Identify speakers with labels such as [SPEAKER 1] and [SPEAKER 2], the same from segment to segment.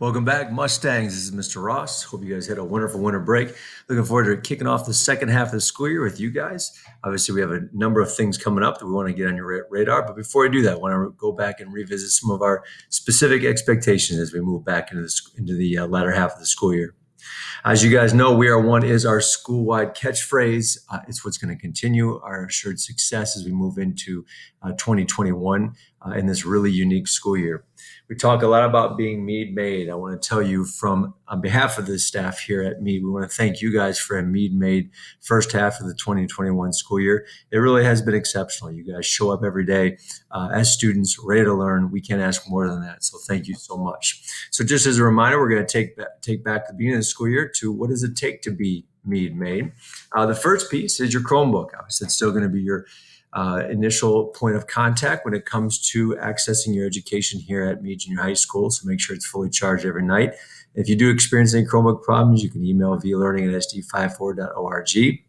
[SPEAKER 1] Welcome back, Mustangs. This is Mr. Ross. Hope you guys had a wonderful winter break. Looking forward to kicking off the second half of the school year with you guys. Obviously, we have a number of things coming up that we want to get on your radar. But before I do that, I want to go back and revisit some of our specific expectations as we move back into the latter half of the school year. As you guys know, "We Are One" is our school-wide catchphrase. It's what's going to continue our assured success as we move into 2021 in this really unique school year. We talk a lot about being Mead made. I want to tell you on behalf of the staff here at Mead, we want to thank you guys for a Mead made first half of the 2021 school year. It really has been exceptional. You guys show up every day as students ready to learn. We can't ask more than that. So thank you so much. So just as a reminder, we're going to take back the beginning of the school year to what does it take to be Mead made. The first piece is your Chromebook. Obviously, it's still going to be your initial point of contact when it comes to accessing your education here at Mead Junior High School. So make sure it's fully charged every night. If you do experience any Chromebook problems, you can email vlearning@sd54.org.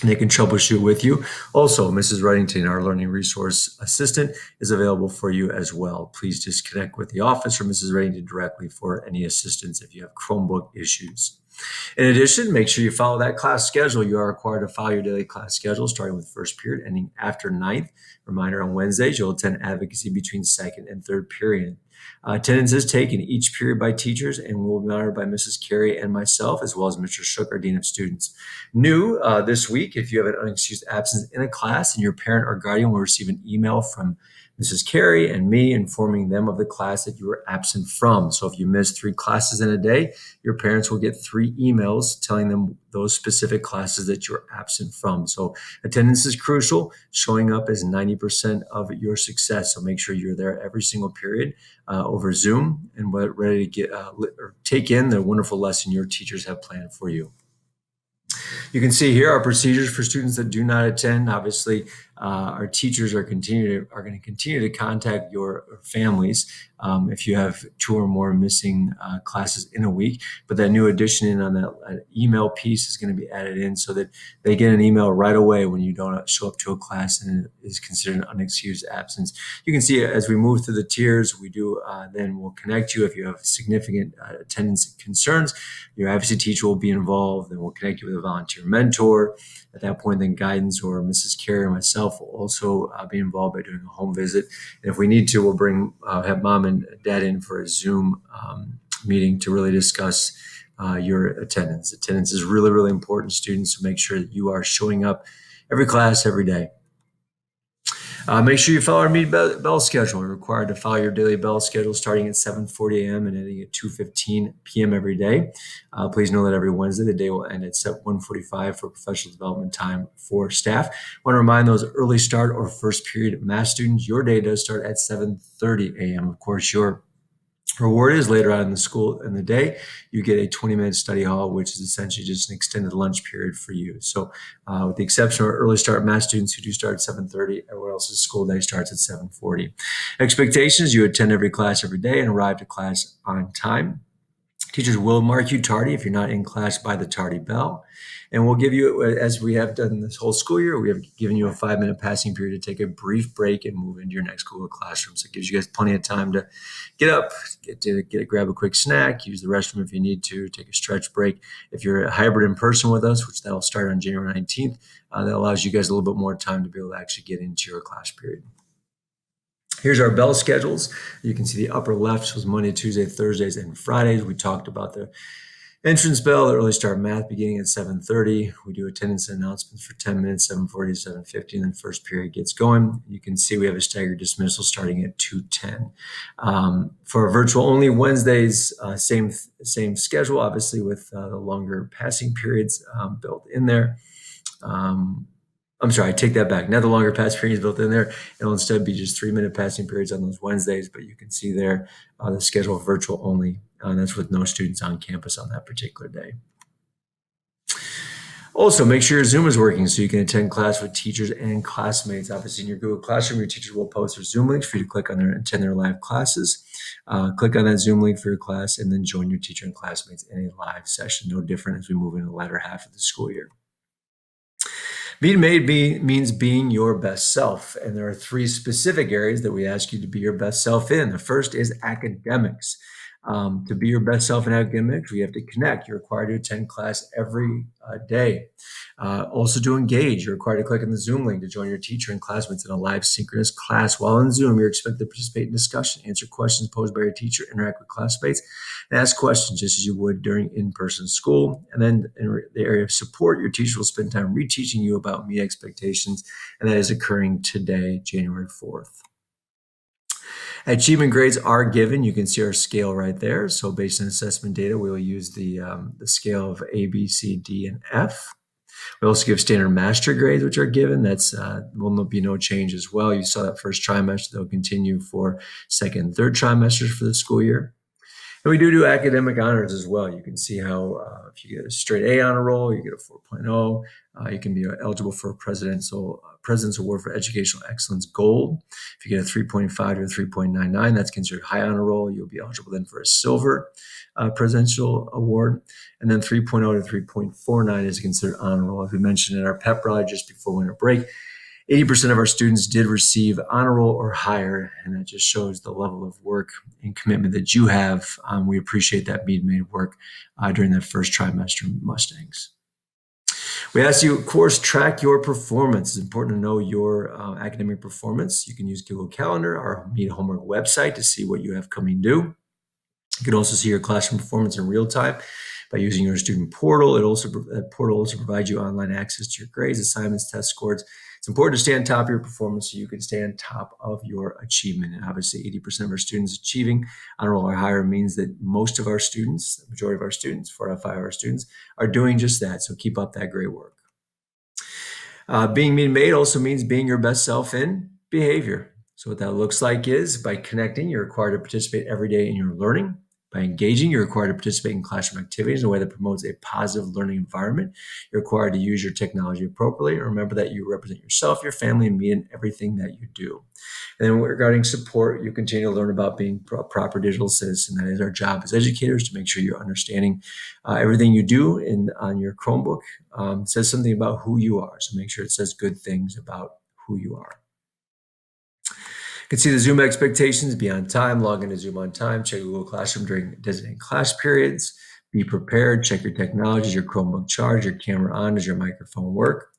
[SPEAKER 1] They can troubleshoot with you. Also, Mrs. Reddington, our learning resource assistant, is available for you as well. Please just connect with the office or Mrs. Reddington directly for any assistance if you have Chromebook issues. In addition, make sure you follow that class schedule. You are required to follow your daily class schedule, starting with first period, ending after ninth. Reminder, on Wednesdays, you'll attend advocacy between second and third period. Attendance is taken each period by teachers and will be monitored by Mrs. Carey and myself, as well as Mr. Shook, our Dean of Students. New this week, if you have an unexcused absence in a class and your parent or guardian will receive an email from Mrs. Carey and me informing them of the class that you were absent from. So if you missed 3 classes in a day, your parents will get 3 emails telling them those specific classes that you're absent from. So attendance is crucial. Showing up is 90% of your success. So make sure you're there every single period over Zoom and ready to get or take in the wonderful lesson your teachers have planned for you. You can see here our procedures for students that do not attend. Obviously, our teachers are going to continue to contact your families if you have 2 or more missing classes in a week. But that new addition in on that email piece is going to be added in so that they get an email right away when you don't show up to a class and it is considered an unexcused absence. You can see as we move through the tiers, we do then we'll connect you if you have significant attendance concerns. Your advocacy teacher will be involved, and we'll connect you with a volunteer mentor. At that point, then guidance or Mrs. Carey or myself will also be involved by doing a home visit. And if we need to, we'll have mom and dad in for a Zoom meeting to really discuss your attendance. Attendance is really, really important, students, to make sure that you are showing up every class, every day. Make sure you follow our Mead bell schedule. We're required to follow your daily bell schedule starting at 7:40 a.m. and ending at 2:15 p.m. every day. Please know that every Wednesday, the day will end at 1:45 for professional development time for staff. I want to remind those early start or first period math students, your day does start at 7:30 a.m. Of course, your reward is later on in the day, you get a 20-minute study hall, which is essentially just an extended lunch period for you. So with the exception of early start math students who do start at 7:30, everyone else's school day starts at 7:40. Expectations: you attend every class every day and arrive to class on time. Teachers will mark you tardy if you're not in class by the tardy bell. And we'll give you, as we have done this whole school year, we have given you a 5-minute passing period to take a brief break and move into your next Google Classroom. So it gives you guys plenty of time to get up, grab a quick snack, use the restroom if you need to, take a stretch break. If you're a hybrid in person with us, which that'll start on January 19th, that allows you guys a little bit more time to be able to actually get into your class period. Here's our bell schedules. You can see the upper left was Monday, Tuesday, Thursdays, and Fridays. We talked about the entrance bell, the early start math beginning at 7:30. We do attendance announcements for 10 minutes, 7:40 to 7:50, and then first period gets going. You can see we have a staggered dismissal starting at 2:10. For virtual only Wednesdays, same schedule, obviously with the longer passing periods built in there. I'm sorry, I take that back. Not the longer passing periods built in there. It'll instead be just 3-minute passing periods on those Wednesdays, but you can see there the schedule of virtual only. That's with no students on campus on that particular day. Also, make sure your Zoom is working so you can attend class with teachers and classmates. Obviously, in your Google Classroom, your teachers will post their Zoom links for you to click on there and attend their live classes. Click on that Zoom link for your class and then join your teacher and classmates in a live session. No different as we move into the latter half of the school year. Being made means being your best self. And there are 3 specific areas that we ask you to be your best self in. The first is academics. To be your best self in academics, we have to connect. You're required to attend class every day. Also to engage, you're required to click on the Zoom link to join your teacher and classmates in a live synchronous class. While in Zoom, you're expected to participate in discussion, answer questions posed by your teacher, interact with classmates, and ask questions just as you would during in-person school. And then in the area of support, your teacher will spend time reteaching you about Mead expectations, and that is occurring today, January 4th. Achievement grades are given. You can see our scale right there. So based on assessment data, we'll use the scale of A, B, C, D, and F. We also give standard master grades, which are given. That's will be no change as well. You saw that first trimester. They'll continue for second and third trimesters for the school year. And we do academic honors as well. You can see how if you get a straight A on a roll, you get a 4.0. You can be eligible for a President's Award for Educational Excellence Gold. If you get a 3.5 to a 3.99, that's considered high on a roll. You'll be eligible then for a Silver Presidential Award. And then 3.0 to 3.49 is considered honor roll. As we mentioned in our pep rally just before winter break, 80% of our students did receive honor roll or higher, and that just shows the level of work and commitment that you have. We appreciate that Mead made work during that first trimester Mustangs. We ask you, of course, track your performance. It's important to know your academic performance. You can use Google Calendar, our Mead homework website, to see what you have coming due. You can also see your classroom performance in real time by using your student portal. That portal also provides you online access to your grades, assignments, test scores. It's important to stay on top of your performance so you can stay on top of your achievement. And obviously, 80% of our students achieving honor roll or higher means that most of our students, the majority of our students, 4 out of 5 of our students, are doing just that. So keep up that great work. Being Mead made also means being your best self in behavior. So what that looks like is by connecting, you're required to participate every day in your learning. By engaging, you're required to participate in classroom activities in a way that promotes a positive learning environment. You're required to use your technology appropriately. And remember that you represent yourself, your family, and me in everything that you do. And then regarding support, you continue to learn about being a proper digital citizen. That is our job as educators, to make sure you're understanding everything you do on your Chromebook says something about who you are. So make sure it says good things about who you are. You can see the Zoom expectations: be on time, log into Zoom on time, check Google Classroom during designated class periods, be prepared, check your technologies, your Chromebook charged, your camera on, does your microphone work,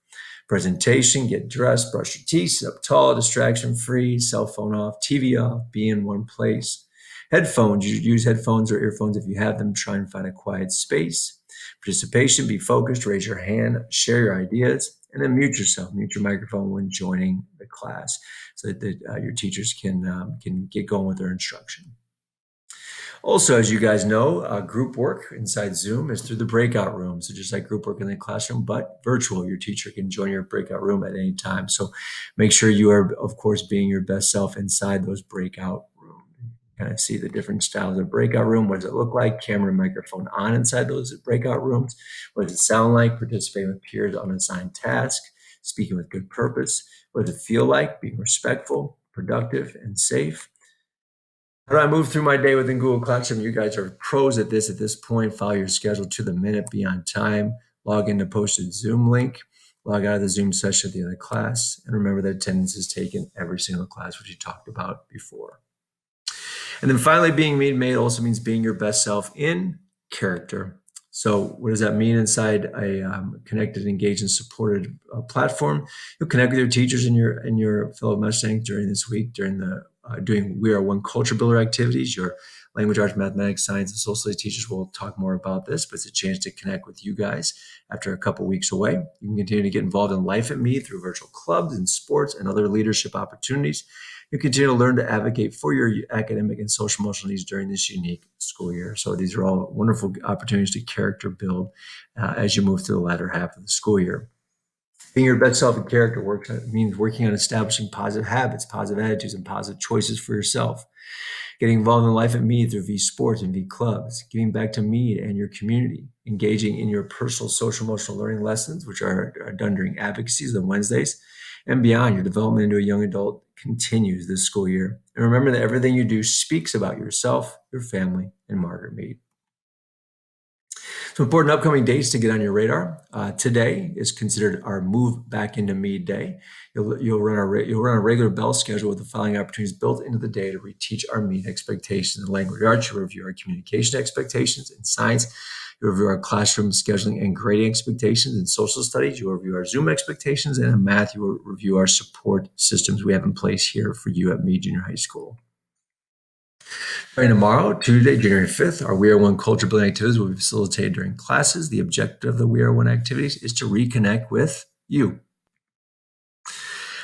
[SPEAKER 1] presentation, get dressed, brush your teeth, sit up tall, distraction free, cell phone off, TV off, be in one place. Headphones, you should use headphones or earphones if you have them. Try and find a quiet space. Participation, be focused, raise your hand, share your ideas, and then mute yourself, mute your microphone when joining the class so that your teachers can get going with their instruction. Also, as you guys know, group work inside Zoom is through the breakout room. So just like group work in the classroom, but virtual, your teacher can join your breakout room at any time. So make sure you are, of course, being your best self inside those breakout rooms. Kind of see the different styles of breakout room. What does it look like? Camera and microphone on inside those breakout rooms. What does it sound like? Participating with peers on assigned tasks, speaking with good purpose. What does it feel like? Being respectful, productive, and safe. How do I move through my day within Google Classroom? You guys are pros at this point. Follow your schedule to the minute, be on time, log into posted Zoom link, log out of the Zoom session at the end of the class, and remember that attendance is taken every single class, which you talked about before. And then finally, being Mead made also means being your best self in character. So what does that mean inside a connected, engaged, and supported platform? You'll connect with your teachers and your fellow Mustangs during this week, during the doing We Are One Culture Builder activities. Your language arts, mathematics, science, and social studies teachers will talk more about this, but it's a chance to connect with you guys after a couple weeks away. You can continue to get involved in life at Mead through virtual clubs and sports and other leadership opportunities. You continue to learn to advocate for your academic and social emotional needs during this unique school year. So these are all wonderful opportunities to character build as you move to the latter half of the school year. Being your best self in character means working on establishing positive habits, positive attitudes, and positive choices for yourself. Getting involved in life at Mead through V Sports and V Clubs, giving back to Mead and your community, engaging in your personal social emotional learning lessons, which are done during advocacies on Wednesdays, and beyond. Your development into a young adult continues this school year. And remember that everything you do speaks about yourself, your family, and Margaret Mead. So important upcoming dates to get on your radar. Today is considered our move back into Mead day. You'll run a regular bell schedule with the following opportunities built into the day to reteach our Mead expectations in language arts. You'll review our communication expectations in science. You'll review our classroom scheduling and grading expectations in social studies. You'll review our Zoom expectations, and in math, you will review our support systems we have in place here for you at Mead Junior High School. Starting tomorrow, Tuesday, January 5th, our We Are One culture building activities will be facilitated during classes. The objective of the We Are One activities is to reconnect with you.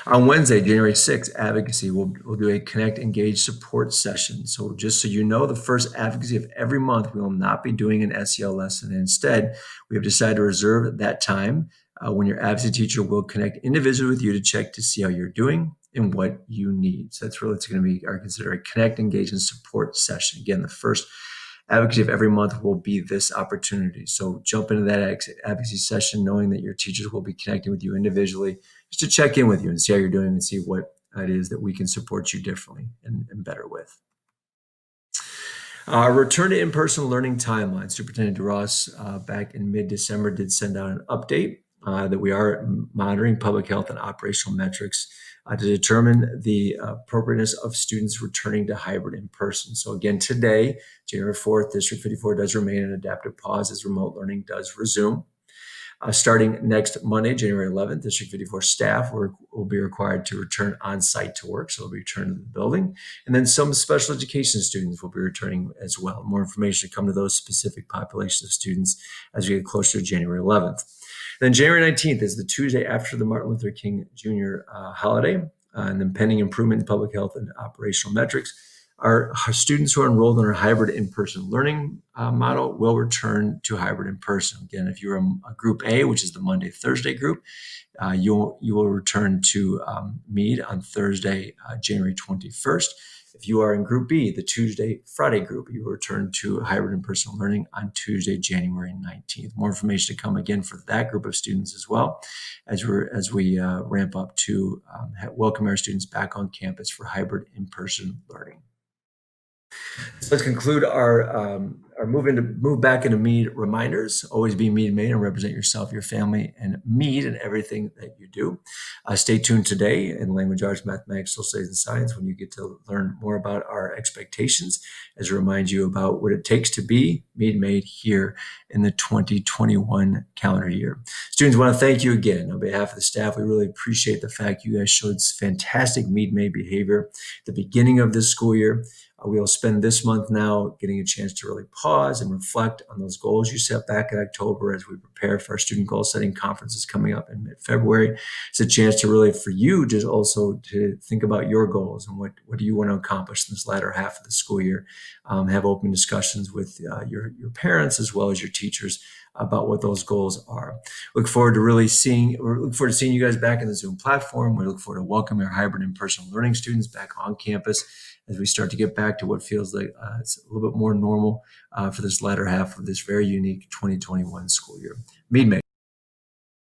[SPEAKER 1] On Wednesday, January 6th, advocacy, we'll do a Connect, Engage, Support session. So just so you know, the first advocacy of every month, we will not be doing an SEL lesson. Instead, we have decided to reserve that time when your advocacy teacher will connect individually with you to check to see how you're doing and what you need. So that's really, it's going to be our considered Connect, Engage, and Support session. Again, the first advocacy of every month will be this opportunity. So jump into that advocacy session knowing that your teachers will be connecting with you individually just to check in with you and see how you're doing and see what it is that we can support you differently and better with. Return to in-person learning timeline. Superintendent DeRoss back in mid-December did send out an update that we are monitoring public health and operational metrics to determine the appropriateness of students returning to hybrid in person. So again, today, January 4th, District 54 does remain an adaptive pause as remote learning does resume. Starting next Monday, January 11th, District 54 staff will be required to return on site to work. So they'll be returned to the building. And then some special education students will be returning as well. More information to come to those specific populations of students as we get closer to January 11th. Then January 19th is the Tuesday after the Martin Luther King Jr. Holiday. And then pending improvement in public health and operational metrics, our students who are enrolled in our hybrid in-person learning model will return to hybrid in person. Again, if you're a group A, which is the Monday, Thursday group, you will return to Mead on Thursday, January 21st. If you are in group B, the Tuesday, Friday group, you will return to hybrid in-person learning on Tuesday, January 19th. More information to come again for that group of students as well as we ramp up to welcome our students back on campus for hybrid in-person learning. So let's conclude our move back into Mead reminders. Always be Mead made and represent yourself, your family, and Mead in everything that you do. Stay tuned today in language arts, mathematics, social studies, and science when you get to learn more about our expectations as we remind you about what it takes to be Mead made here in the 2021 calendar year. Students, want to thank you again on behalf of the staff. We really appreciate the fact you guys showed fantastic Mead made behavior at the beginning of this school year. We'll spend this month now getting a chance to really pause and reflect on those goals you set back in October as we prepare for our student goal setting conferences coming up in mid-February. It's a chance to really, for you, just also to think about your goals and what do you want to accomplish in this latter half of the school year. Have open discussions with your parents as well as your teachers about what those goals are. Look forward to seeing you guys back in the Zoom platform. We look forward to welcoming our hybrid in-person learning students back on campus as we start to get back to what feels like it's a little bit more normal for this latter half of this very unique 2021 school year. Mead